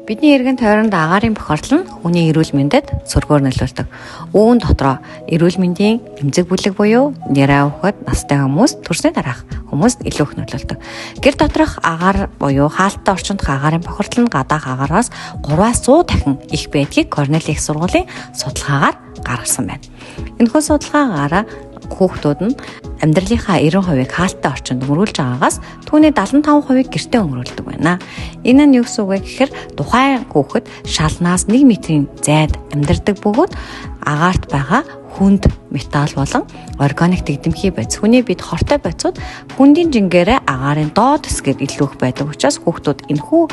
Бидний эргэн тойронд агаарын бохирдол нь хүний эрүүл мэндэд сөргөөр нөлөөлдөг. Үүн дотроо эрүүл мэндийн эмзэг бүлэг буюу нэраа өгөхөд настай хүмүүс төрсний дараах хүмүүст илүү их нөлөөлдөг. Гэр доторх агаар буюу хаалттай орчинд агаарын бохирдол нь гадаах агаараас 3-100 дахин их байдгийг Корнель их сургуулийн судалгаагаар гаргасан байна. Энэхүү судалгаагаараа хүүхдүүд нь амьдралынхаа 90%-ийг хаалттай орчинд өнгөрүүлж байгаагаас түүний 75%-ийг гэртээ өнгөрүүлдэг байна. Энэ нь юу гэсэн үг вэ гэхээр тухайн хүүхэд шалнаас 1 метрийн зайд амьдардаг бөгөөд агаарт байгаа хүнд металл болон органик дэгдэмхий бодис. Хүний бид хортой бодисууд хүндийн жингээрээ агаарын доод хэсгээр илүү их байдаг учраас хүүхдүүд энэхүү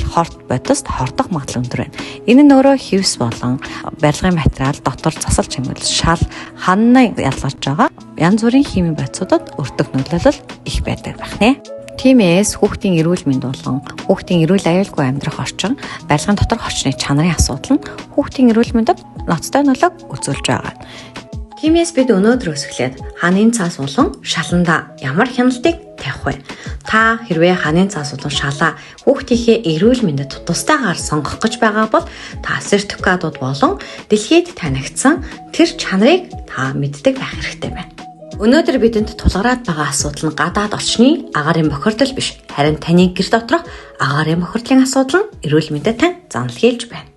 хорт бодист хордох магадлал өндөр байна. Энэ нь өөрөө хевс болон барилгын материал, дотор засалж хэмээл шал, ханна ялгарч байгаа янз бүрийн химийн бодисуудад өртөх нөлөөлөл их байдаг байх нэ. Тиймээс хүүхдийн эрүүл мэнд болон хүүхдийн эрүүл аюулгүй амьдрах орчин, барилгын доторх орчны чанарын асуудал нь хүүхдийн эрүүл мэндэд ноцтой нөлөөг үзүүлж байгаа. Тиймээс бид өнөөдрөөс эхлээд ханын цаас болон шаланда ямар хяналтыг тавих вэ? Та хэрвээ ханын цаас болон шалаа хүүхдийнхээ эрүүл мэндэд тусдаагаар сонгох гэж байгаа бол та сертификатууд болон дэлхийд танигдсан тэр чанарыг та мэддэг байх хэрэгтэй байна. Өнөөдөр бидэнд тулгараад байгаа асуудал нь гадаад орчны агаарын бохирдол биш, харин таны гэр доторх агаарын бохирдлын асуудал нь эрүүл мэндэд тань занал хийлж байна.